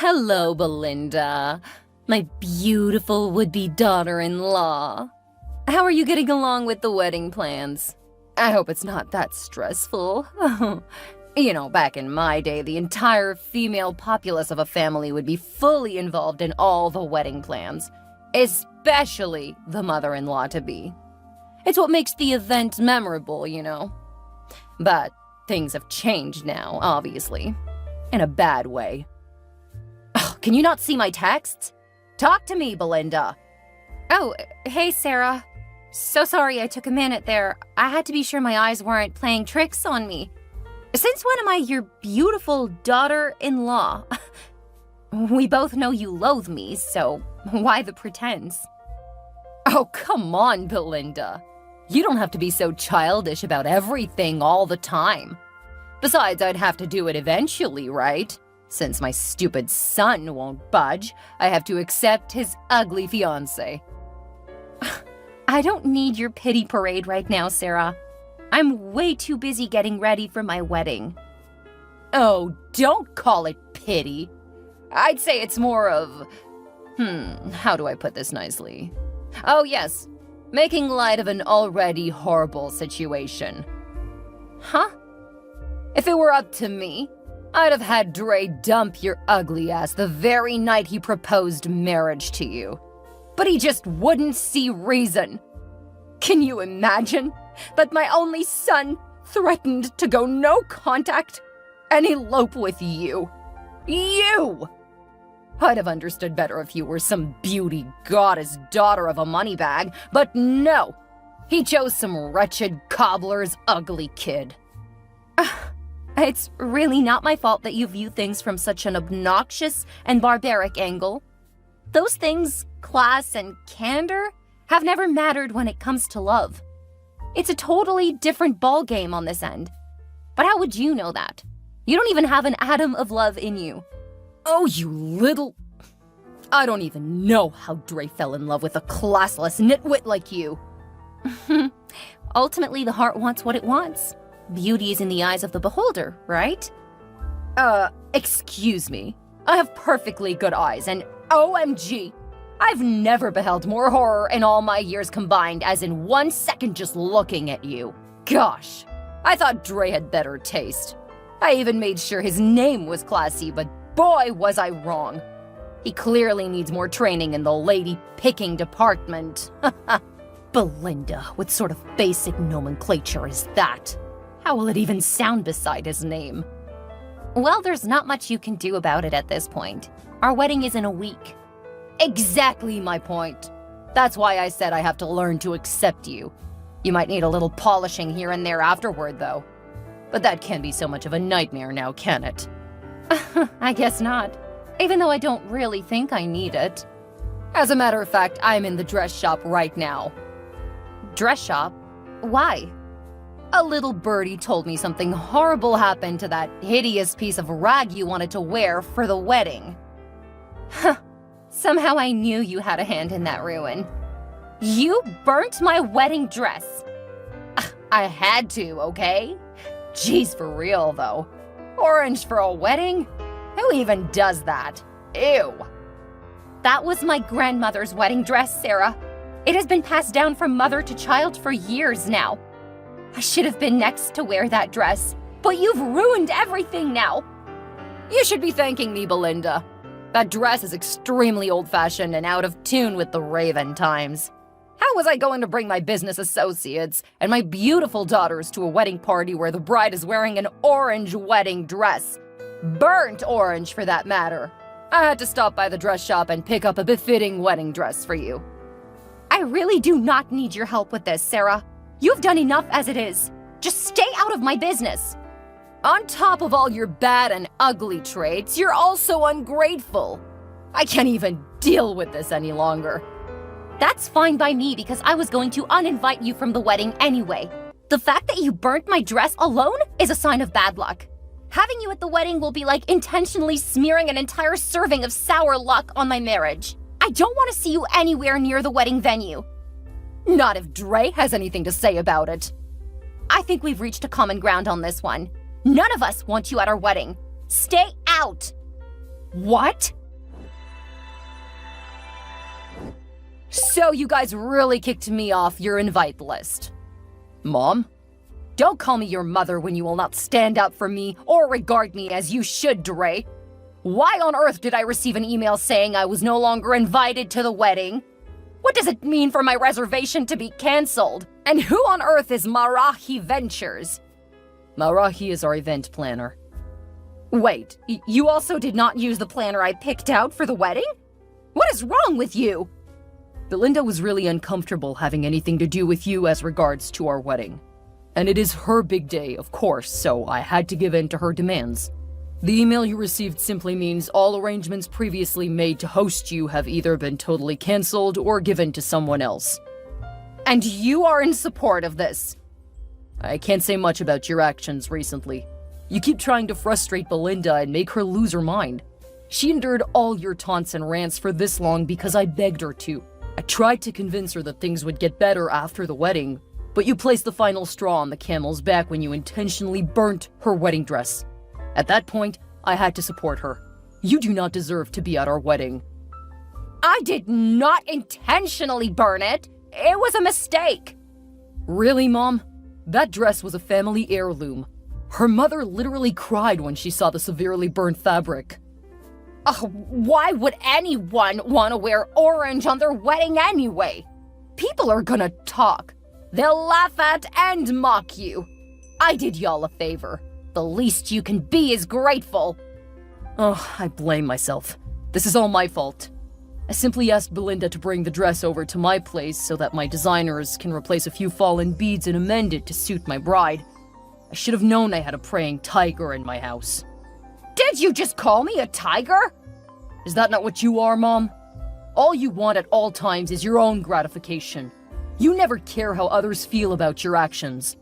Hello, Belinda. My beautiful would-be daughter-in-law. How are you getting along with the wedding plans? I hope it's not that stressful. You know, back in my day, the entire female populace of a family would be fully involved in all the wedding plans, especially the mother-in-law-to-be. It's what makes the event memorable, you know. But things have changed now, obviously. In a bad way. Oh, can you not see my texts? Talk to me, Belinda. Oh, hey, Sarah. So sorry I took a minute there. I had to be sure my eyes weren't playing tricks on me. Since when am I your beautiful daughter-in-law? We both know you loathe me, so why the pretense? Oh, come on, Belinda. You don't have to be so childish about everything all the time. Besides, I'd have to do it eventually, right? Since my stupid son won't budge, I have to accept his ugly fiancé. I don't need your pity parade right now, Sarah. I'm way too busy getting ready for my wedding. Oh, don't call it pity. I'd say it's more of… how do I put this nicely? Oh, yes. Making light of an already horrible situation. Huh? If it were up to me, I'd have had Dre dump your ugly ass the very night he proposed marriage to you. But he just wouldn't see reason. Can you imagine that my only son threatened to go no contact and elope with you? You! I'd have understood better if you were some beauty goddess daughter of a moneybag, but no! He chose some wretched cobbler's ugly kid. It's really not my fault that you view things from such an obnoxious and barbaric angle. Those things, class and candor, have never mattered when it comes to love. It's a totally different ballgame on this end. But how would you know that? You don't even have an atom of love in you. Oh, you little… I don't even know how Dre fell in love with a classless nitwit like you. Ultimately, the heart wants what it wants. Beauty is in the eyes of the beholder, right? Excuse me. I have perfectly good eyes, and OMG, I've never beheld more horror in all my years combined as in 1 second just looking at you. Gosh, I thought Dre had better taste. I even made sure his name was classy, but boy was I wrong. He clearly needs more training in the lady-picking department. Belinda, what sort of basic nomenclature is that? How will it even sound beside his name? Well, there's not much you can do about it at this point. Our wedding is in a week. Exactly my point. That's why I said I have to learn to accept you. You might need a little polishing here and there afterward, though. But that can't be so much of a nightmare now, can it? I guess not. Even though I don't really think I need it. As a matter of fact, I'm in the dress shop right now. Dress shop? Why? A little birdie told me something horrible happened to that hideous piece of rag you wanted to wear for the wedding. Huh. Somehow I knew you had a hand in that ruin. You burnt my wedding dress. I had to, okay? Jeez, for real, though. Orange for a wedding? Who even does that? Ew. That was my grandmother's wedding dress, Sarah. It has been passed down from mother to child for years now. I should have been next to wear that dress, but you've ruined everything now. You should be thanking me, Belinda. That dress is extremely old-fashioned and out of tune with the Raven times. How was I going to bring my business associates and my beautiful daughters to a wedding party where the bride is wearing an orange wedding dress? Burnt orange, for that matter. I had to stop by the dress shop and pick up a befitting wedding dress for you. I really do not need your help with this, Sarah. You've done enough as it is. Just stay out of my business. On top of all your bad and ugly traits, you're also ungrateful. I can't even deal with this any longer. That's fine by me because I was going to uninvite you from the wedding anyway. The fact that you burnt my dress alone is a sign of bad luck. Having you at the wedding will be like intentionally smearing an entire serving of sour luck on my marriage. I don't want to see you anywhere near the wedding venue. Not if Dre has anything to say about it. I think we've reached a common ground on this one. None of us want you at our wedding. Stay out! What? So you guys really kicked me off your invite list. Mom? Don't call me your mother when you will not stand up for me or regard me as you should, Dre. Why on earth did I receive an email saying I was no longer invited to the wedding? What does it mean for my reservation to be cancelled? And who on earth is Marahi Ventures? Marahi is our event planner. Wait, you also did not use the planner I picked out for the wedding? What is wrong with you? Belinda was really uncomfortable having anything to do with you as regards to our wedding. And it is her big day, of course, so I had to give in to her demands. The email you received simply means all arrangements previously made to host you have either been totally cancelled or given to someone else. And you are in support of this? I can't say much about your actions recently. You keep trying to frustrate Belinda and make her lose her mind. She endured all your taunts and rants for this long because I begged her to. I tried to convince her that things would get better after the wedding, but you placed the final straw on the camel's back when you intentionally burnt her wedding dress. At that point, I had to support her. You do not deserve to be at our wedding. I did not intentionally burn it. It was a mistake. Really, Mom? That dress was a family heirloom. Her mother literally cried when she saw the severely burnt fabric. Why would anyone want to wear orange on their wedding anyway? People are gonna talk. They'll laugh at and mock you. I did y'all a favor. The least you can be is grateful. Oh, I blame myself. This is all my fault. I simply asked Belinda to bring the dress over to my place so that my designers can replace a few fallen beads and amend it to suit my bride. I should have known I had a praying tiger in my house. Did you just call me a tiger? Is that not what you are, Mom? All you want at all times is your own gratification. You never care how others feel about your actions.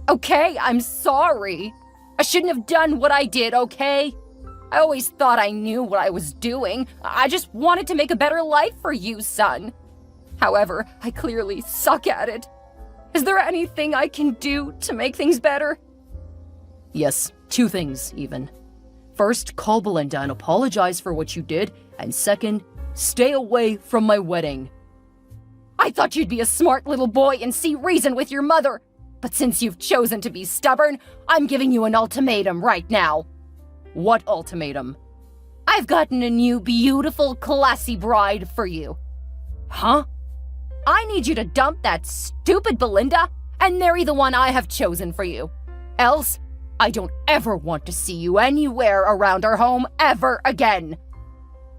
Okay, I'm sorry. I shouldn't have done what I did, okay? I always thought I knew what I was doing. I just wanted to make a better life for you, son. However, I clearly suck at it. Is there anything I can do to make things better? Yes, 2 things, even. First, call Belinda and apologize for what you did, and second, stay away from my wedding. I thought you'd be a smart little boy and see reason with your mother, but since you've chosen to be stubborn, I'm giving you an ultimatum right now. What ultimatum? I've gotten a new, beautiful, classy bride for you. Huh? I need you to dump that stupid Belinda and marry the one I have chosen for you. Else, I don't ever want to see you anywhere around our home ever again.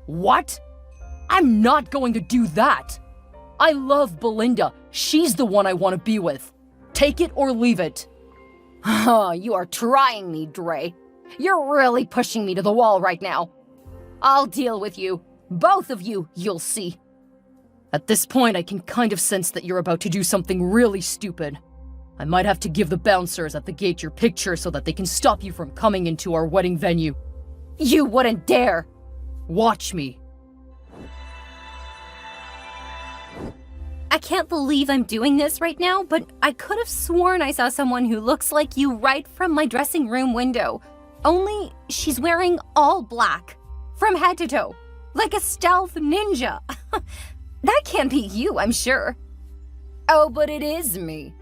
What? I'm not going to do that. I love Belinda. She's the one I want to be with. Take it or leave it. You are trying me, Dre. You're really pushing me to the wall right now. I'll deal with you. Both of you, you'll see. At this point, I can kind of sense that you're about to do something really stupid. I might have to give the bouncers at the gate your picture so that they can stop you from coming into our wedding venue. You wouldn't dare! Watch me. I can't believe I'm doing this right now, but I could have sworn I saw someone who looks like you right from my dressing room window. Only she's wearing all black, from head to toe, like a stealth ninja. That can't be you, I'm sure. Oh, but it is me.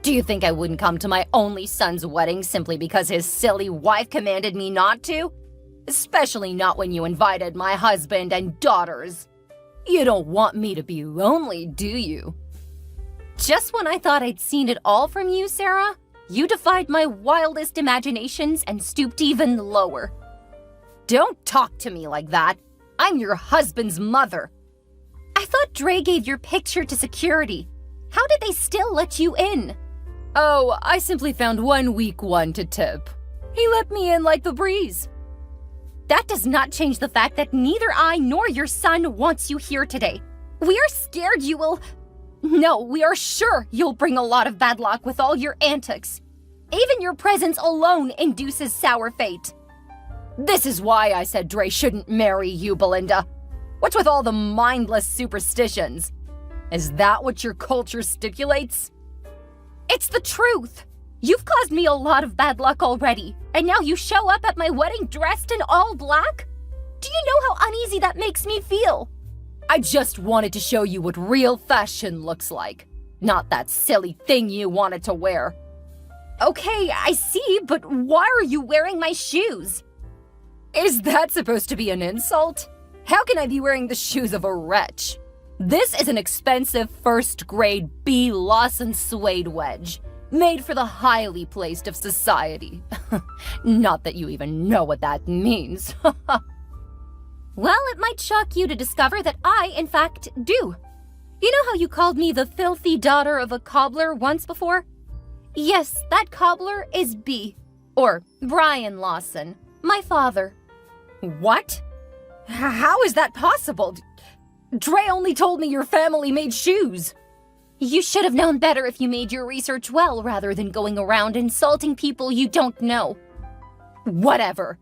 Do you think I wouldn't come to my only son's wedding simply because his silly wife commanded me not to? Especially not when you invited my husband and daughters. You don't want me to be lonely, do you? Just when I thought I'd seen it all from you, Sarah, you defied my wildest imaginations and stooped even lower. Don't talk to me like that. I'm your husband's mother. I thought Dre gave your picture to security. How did they still let you in? Oh, I simply found one weak one to tip. He let me in like the breeze. That does not change the fact that neither I nor your son wants you here today. We are scared you will... No, we are sure you'll bring a lot of bad luck with all your antics. Even your presence alone induces sour fate. This is why I said Dre shouldn't marry you, Belinda. What's with all the mindless superstitions? Is that what your culture stipulates? It's the truth. You've caused me a lot of bad luck already, and now you show up at my wedding dressed in all black? crazy that makes me feel. I just wanted to show you what real fashion looks like. Not that silly thing you wanted to wear. Okay, I see, but why are you wearing my shoes? Is that supposed to be an insult? How can I be wearing the shoes of a wretch? This is an expensive first-grade B. Lawson suede wedge, made for the highly placed of society. Not that you even know what that means. Well, it might shock you to discover that I, in fact, do. You know how you called me the filthy daughter of a cobbler once before? Yes, that cobbler is B. Or Brian Lawson, my father. What? How is that possible? Dre only told me your family made shoes. You should have known better if you made your research well rather than going around insulting people you don't know. Whatever.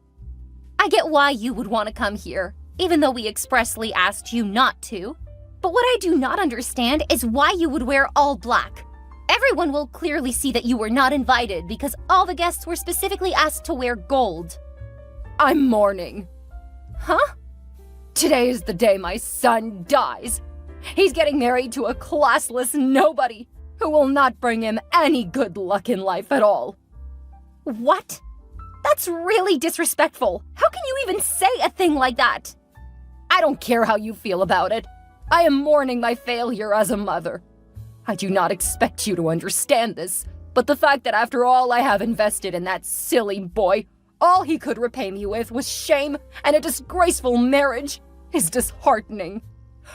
I get why you would want to come here, even though we expressly asked you not to. But what I do not understand is why you would wear all black. Everyone will clearly see that you were not invited because all the guests were specifically asked to wear gold. I'm mourning. Huh? Today is the day my son dies. He's getting married to a classless nobody who will not bring him any good luck in life at all. What? That's really disrespectful. How can you even say a thing like that? I don't care how you feel about it. I am mourning my failure as a mother. I do not expect you to understand this, but the fact that after all I have invested in that silly boy, all he could repay me with was shame and a disgraceful marriage is disheartening.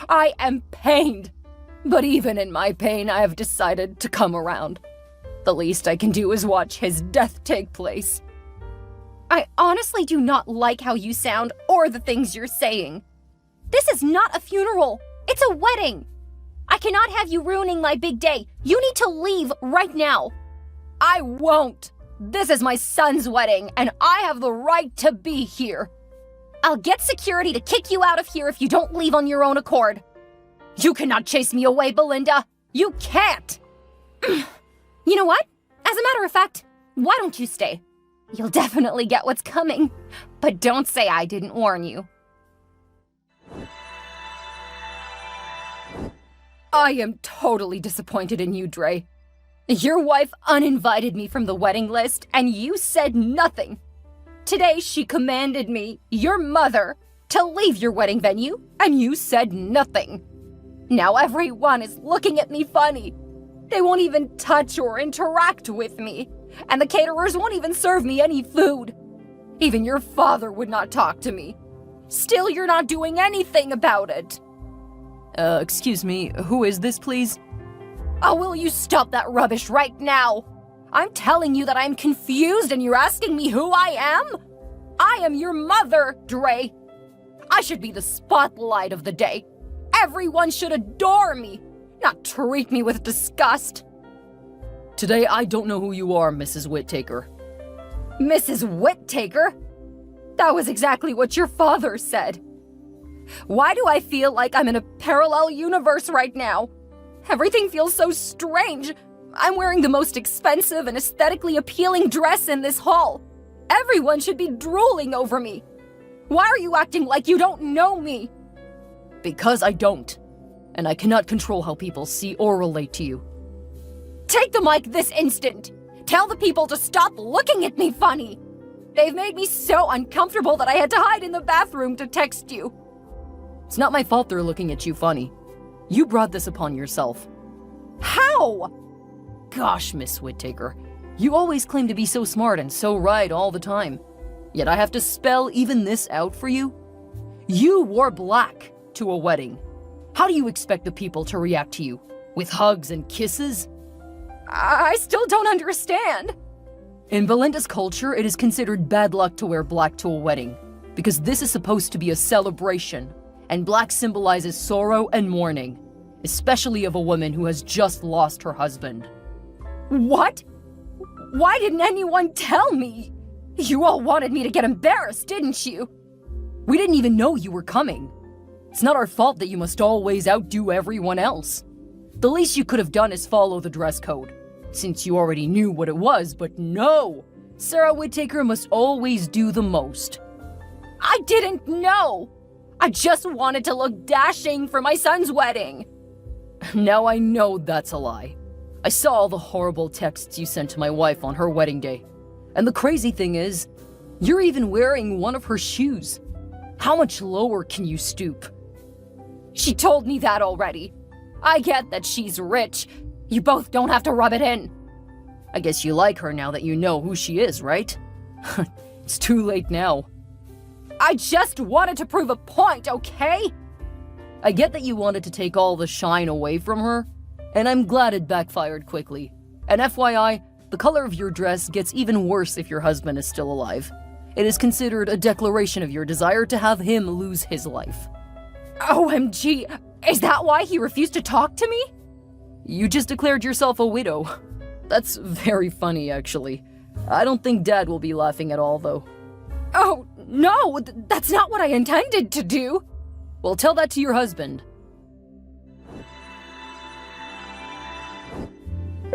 I am pained, but even in my pain I have decided to come around. The least I can do is watch his death take place. I honestly do not like how you sound or the things you're saying. This is not a funeral. It's a wedding. I cannot have you ruining my big day. You need to leave right now. I won't. This is my son's wedding, and I have the right to be here. I'll get security to kick you out of here if you don't leave on your own accord. You cannot chase me away, Belinda. You can't. You know what? As a matter of fact, why don't you stay? You'll definitely get what's coming. But don't say I didn't warn you. I am totally disappointed in you, Dre. Your wife uninvited me from the wedding list, and you said nothing. Today she commanded me, your mother, to leave your wedding venue, and you said nothing. Now everyone is looking at me funny. They won't even touch or interact with me, and the caterers won't even serve me any food. Even your father would not talk to me. Still, you're not doing anything about it. Excuse me, who is this, please? Oh, will you stop that rubbish right now? I'm telling you that I'm confused and you're asking me who I am? I am your mother, Dre. I should be the spotlight of the day. Everyone should adore me, not treat me with disgust. Today I don't know who you are, Mrs. Whittaker. Mrs. Whittaker? That was exactly what your father said. Why do I feel like I'm in a parallel universe right now? Everything feels so strange. I'm wearing the most expensive and aesthetically appealing dress in this hall. Everyone should be drooling over me. Why are you acting like you don't know me? Because I don't. And I cannot control how people see or relate to you. Take the mic this instant. Tell the people to stop looking at me funny. They've made me so uncomfortable that I had to hide in the bathroom to text you. It's not my fault they're looking at you funny. You brought this upon yourself. How? Gosh, Miss Whittaker, you always claim to be so smart and so right all the time. Yet I have to spell even this out for you? You wore black to a wedding. How do you expect the people to react to you? With hugs and kisses? I still don't understand. In Belinda's culture, it is considered bad luck to wear black to a wedding, because this is supposed to be a celebration, and black symbolizes sorrow and mourning, especially of a woman who has just lost her husband. What? Why didn't anyone tell me? You all wanted me to get embarrassed, didn't you? We didn't even know you were coming. It's not our fault that you must always outdo everyone else. The least you could have done is follow the dress code, since you already knew what it was, but no! Sarah Whittaker must always do the most. I didn't know! I I just wanted to look dashing for my son's wedding. Now I know that's a lie. I saw all the horrible texts you sent to my wife on her wedding day. And the crazy thing is, you're even wearing one of her shoes. How much lower can you stoop? She told me that already. I get that she's rich. You both don't have to rub it in. I guess you like her now that you know who she is, right? It's too late now. I just wanted to prove a point, okay? I get that you wanted to take all the shine away from her, and I'm glad it backfired quickly. And FYI, the color of your dress gets even worse if your husband is still alive. It is considered a declaration of your desire to have him lose his life. OMG, is that why he refused to talk to me? You just declared yourself a widow. That's very funny, actually. I don't think Dad will be laughing at all, though. Oh, no, that's not what I intended to do. Well, tell that to your husband.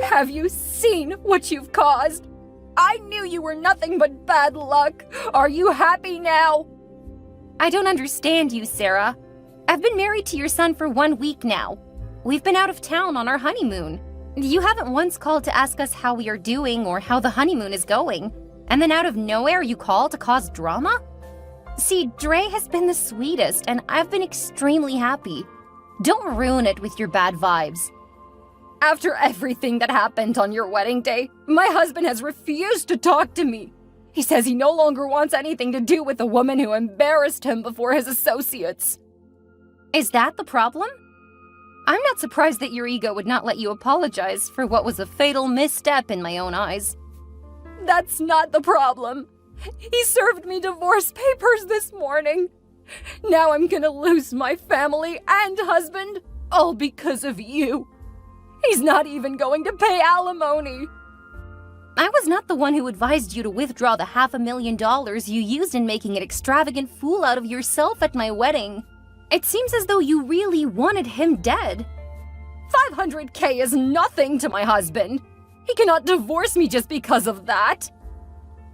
Have you seen what you've caused? I knew you were nothing but bad luck. Are you happy now? I don't understand you, Sarah. I've been married to your son for 1 week now. We've been out of town on our honeymoon. You haven't once called to ask us how we are doing or how the honeymoon is going. And then out of nowhere you call to cause drama? See, Dre has been the sweetest, and I've been extremely happy. Don't ruin it with your bad vibes. After everything that happened on your wedding day, my husband has refused to talk to me. He says he no longer wants anything to do with the woman who embarrassed him before his associates. Is that the problem? I'm not surprised that your ego would not let you apologize for what was a fatal misstep in my own eyes. That's not the problem. He served me divorce papers this morning. Now I'm gonna lose my family and husband, all because of you. He's not even going to pay alimony. I was not the one who advised you to withdraw the $500,000 you used in making an extravagant fool out of yourself at my wedding. It seems as though you really wanted him dead. $500K is nothing to my husband. He cannot divorce me just because of that.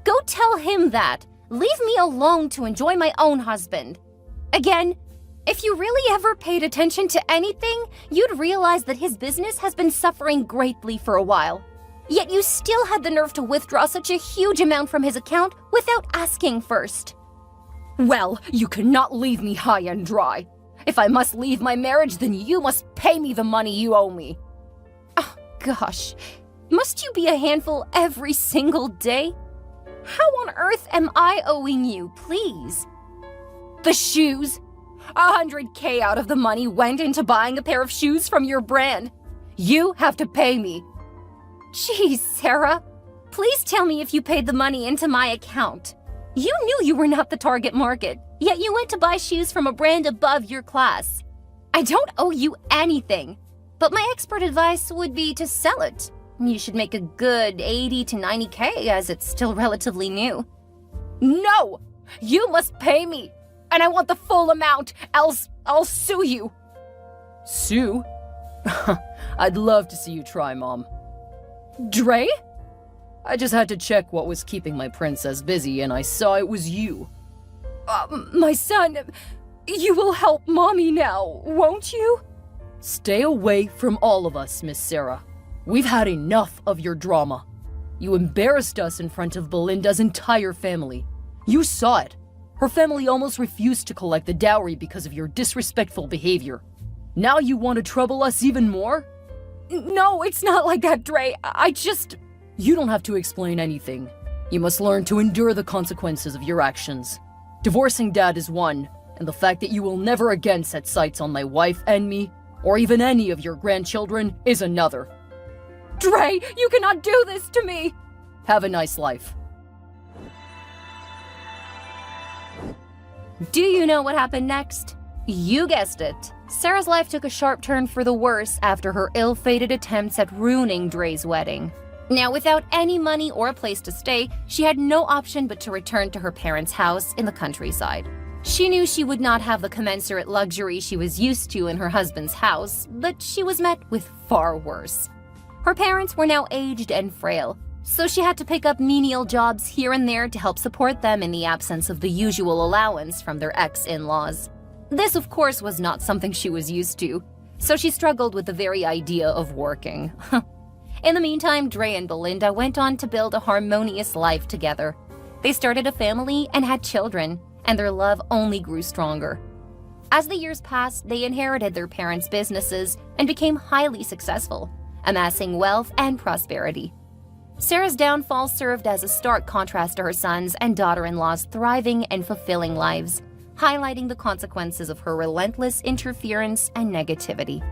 Go tell him that. Leave me alone to enjoy my own husband. Again, if you really ever paid attention to anything, you'd realize that his business has been suffering greatly for a while. Yet you still had the nerve to withdraw such a huge amount from his account without asking first. Well, you cannot leave me high and dry. If I must leave my marriage, then you must pay me the money you owe me. Oh, gosh. Must you be a handful every single day? How on earth am I owing you, please? The shoes? $100K out of the money went into buying a pair of shoes from your brand. You have to pay me. Jeez, Sarah. Please tell me if you paid the money into my account. You knew you were not the target market, yet you went to buy shoes from a brand above your class. I don't owe you anything, but my expert advice would be to sell it. You should make a good 80 to 90K as it's still relatively new. No! You must pay me! And I want the full amount, else I'll sue you. Sue? I'd love to see you try, Mom. Dre? I just had to check what was keeping my princess busy, and I saw it was you. My son, you will help Mommy now, won't you? Stay away from all of us, Miss Sarah. We've had enough of your drama. You embarrassed us in front of Belinda's entire family. You saw it. Her family almost refused to collect the dowry because of your disrespectful behavior. Now you want to trouble us even more? No, it's not like that, Dre. I just... You don't have to explain anything. You must learn to endure the consequences of your actions. Divorcing Dad is one, and the fact that you will never again set sights on my wife and me, or even any of your grandchildren, is another. Dre, you cannot do this to me! Have a nice life. Do you know what happened next? You guessed it. Sarah's life took a sharp turn for the worse after her ill-fated attempts at ruining Dre's wedding. Now, without any money or a place to stay, she had no option but to return to her parents' house in the countryside. She knew she would not have the commensurate luxury she was used to in her husband's house, but she was met with far worse. Her parents were now aged and frail, so she had to pick up menial jobs here and there to help support them in the absence of the usual allowance from their ex-in-laws. This, of course, was not something she was used to, so she struggled with the very idea of working. In the meantime, Dre and Belinda went on to build a harmonious life together. They started a family and had children, and their love only grew stronger. As the years passed, they inherited their parents' businesses and became highly successful, amassing wealth and prosperity. Sarah's downfall served as a stark contrast to her sons and daughter-in-law's thriving and fulfilling lives, highlighting the consequences of her relentless interference and negativity.